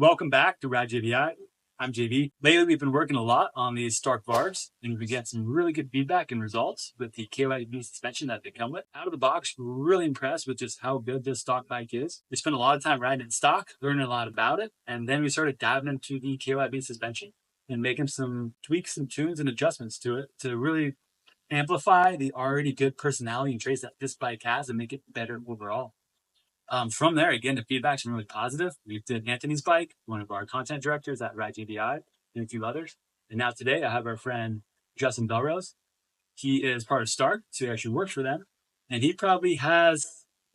Welcome back to Rad JBI. I'm JB. Lately, we've been working a lot on these Stark Vargs, and we get some really good feedback and results with the KYB suspension that they come with. Out of the box, we're really impressed with just how good this stock bike is. We spent a lot of time riding it stock, learning a lot about it, and then we started diving into the KYB suspension and making some tweaks and tunes and adjustments to it to really amplify the already good personality and traits that this bike has and make it better overall. From there, again, the feedback's been really positive. We did Anthony's bike, one of our content directors at Rad JBI, and a few others. And now today, I have our friend Justin Belrose. He is part of Stark, so he actually works for them. And he's probably one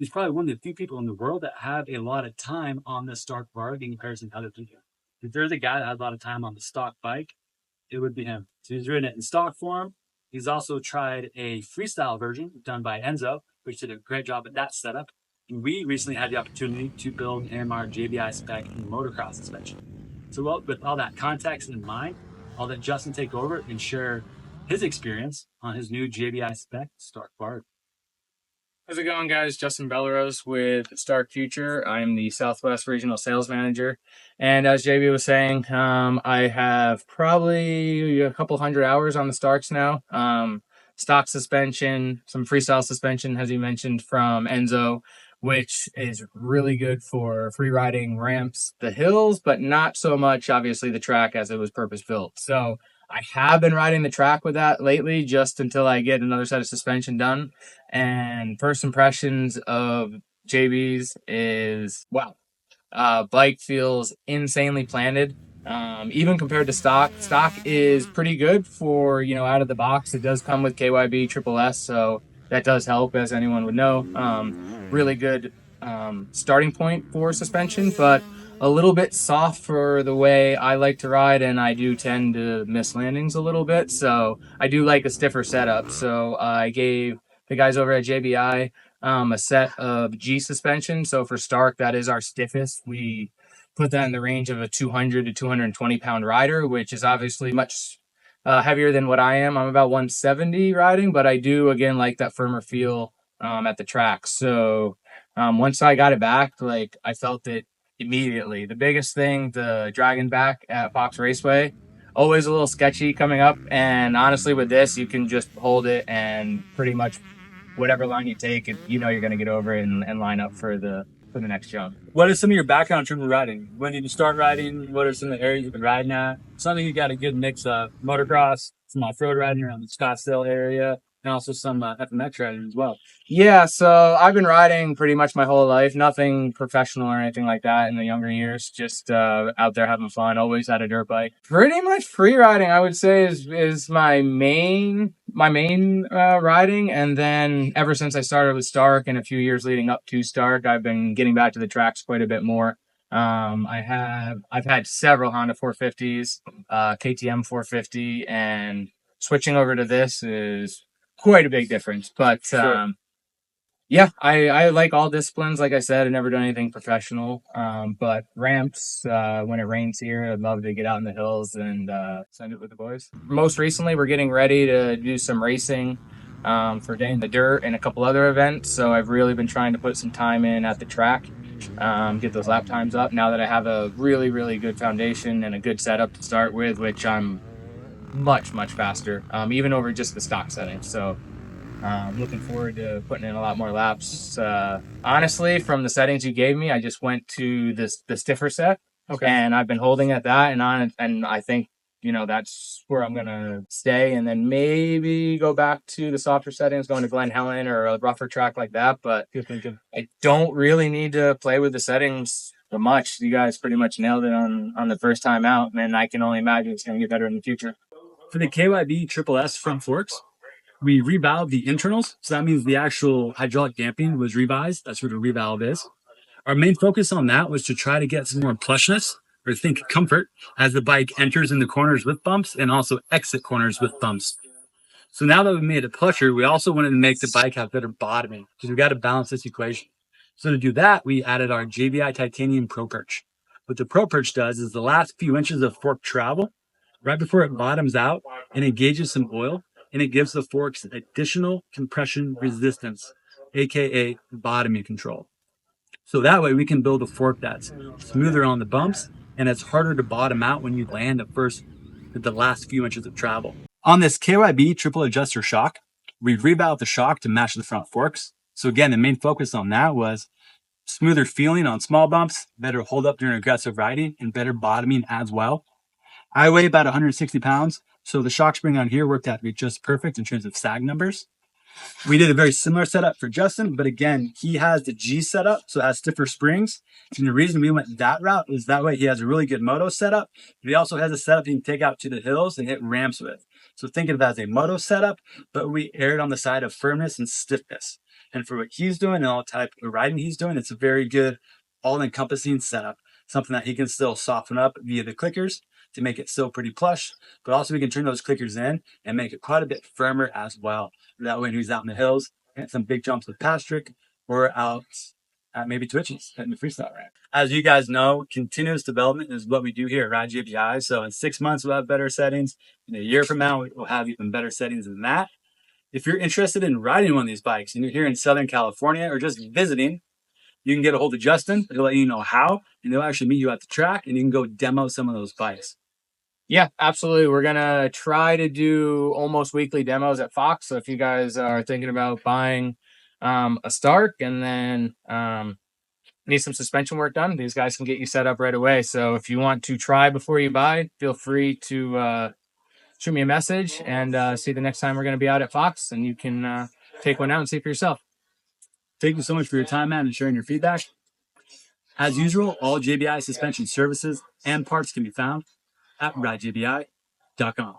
of the few people in the world that have a lot of time on the Stark Varg in comparison to other people. If there's a guy that has a lot of time on the stock bike, it would be him. So he's ridden it in stock form. He's also tried a freestyle version done by Enzo, which did a great job at that setup. And we recently had the opportunity to build him our JBI Spec motocross suspension. So with all that context in mind, I'll let Justin take over and share his experience on his new JBI Spec Stark Varg. How's it going, guys? Justin Belrose with Stark Future. I'm the Southwest Regional Sales Manager. And as JB was saying, I have probably a couple hundred hours on the Starks now. Stock suspension, some freestyle suspension, as he mentioned, from Enzo, which is really good for free riding ramps, the hills, but not so much, obviously, the track as it was purpose-built. So I have been riding the track with that lately just until I get another set of suspension done. And first impressions of JB's is, wow. Bike feels insanely planted. Even compared to stock is pretty good for, out of the box. It does come with KYB Triple S, so that does help, as anyone would know. Really good starting point for suspension, but a little bit soft for the way I like to ride, and I do tend to miss landings a little bit, so I do like a stiffer setup. So I gave the guys over at JBI a set of G suspension. So for Stark, that is our stiffest. We put that in the range of a 200 to 220 pound rider, which is obviously much heavier than what I am. I'm about 170 riding, but I do, again, like that firmer feel at the track. So once I got it back, I felt it immediately. The biggest thing, the dragging back at Fox Raceway, always a little sketchy coming up. And honestly, with this, you can just hold it and pretty much whatever line you take, you're going to get over it and line up for the next jump. What is some of your background in terms of riding? When did you start riding? What are some of the areas you've been riding at? Something you got a good mix of motocross, some off-road riding around the Scottsdale area, and also some FMX riding as well. Yeah, so I've been riding pretty much my whole life. Nothing professional or anything like that in the younger years. Just out there having fun. Always had a dirt bike. Pretty much free riding, I would say, is my main riding. And then ever since I started with Stark and a few years leading up to Stark, I've been getting back to the tracks quite a bit more. I've had several Honda 450s, KTM 450, and switching over to this is quite a big difference. But Sure. yeah, I like all disciplines. Like I said, I've never done anything professional. But ramps, when it rains here, I'd love to get out in the hills and send it with the boys. Most recently, we're getting ready to do some racing for Day in the Dirt and a couple other events. So I've really been trying to put some time in at the track, get those lap times up now that I have a really, really good foundation and a good setup to start with, which I'm much faster, even over just the stock settings. So looking forward to putting in a lot more laps. Honestly, from the settings you gave me, I just went to the stiffer set. Okay. And I've been holding at that, and I think that's where I'm gonna stay, and then maybe go back to the softer settings, going to Glen Helen or a rougher track like that. But I don't really need to play with the settings so much. You guys pretty much nailed it on the first time out, and I can only imagine it's gonna get better in the future. For the KYB Triple S front forks, we revalved the internals. So that means the actual hydraulic damping was revised. That's what a revalve is. Our main focus on that was to try to get some more plushness, or think comfort, as the bike enters in the corners with bumps and also exit corners with bumps. So now that we made it plusher, we also wanted to make the bike have better bottoming, because we got to balance this equation. So to do that, we added our JBI Titanium Pro Perch. What the Pro Perch does is the last few inches of fork travel, right before it bottoms out, and engages some oil, and it gives the forks additional compression resistance, aka bottoming control. So that way we can build a fork that's smoother on the bumps and it's harder to bottom out when you land the last few inches of travel. On this KYB triple adjuster shock, we revalved the shock to match the front forks. So again, the main focus on that was smoother feeling on small bumps, better hold up during aggressive riding, and better bottoming as well. I weigh about 160 pounds, so the shock spring on here worked out to be just perfect in terms of sag numbers. We did a very similar setup for Justin, but again, he has the G setup, so it has stiffer springs. And the reason we went that route is that way he has a really good moto setup, but he also has a setup he can take out to the hills and hit ramps with. So think of it as a moto setup, but we erred on the side of firmness and stiffness. And for what he's doing and all type of riding he's doing, it's a very good all-encompassing setup, something that he can still soften up via the clickers to make it still pretty plush, but also we can turn those clickers in and make it quite a bit firmer as well. That way when he's out in the hills, get some big jumps with Patrick or out at maybe Twitches in the freestyle ramp. As you guys know, continuous development is what we do here at Ride JBI. So in 6 months, we'll have better settings. In a year from now, we'll have even better settings than that. If you're interested in riding one of these bikes and you're here in Southern California or just visiting, you can get a hold of Justin. He'll let you know how, and he'll actually meet you at the track and you can go demo some of those bikes. Yeah, absolutely. We're going to try to do almost weekly demos at Fox. So if you guys are thinking about buying a Stark and then need some suspension work done, these guys can get you set up right away. So if you want to try before you buy, feel free to shoot me a message and see the next time we're going to be out at Fox, and you can take one out and see for yourself. Thank you so much for your time, man, and sharing your feedback. As usual, all JBI suspension services and parts can be found at ridejbi.com.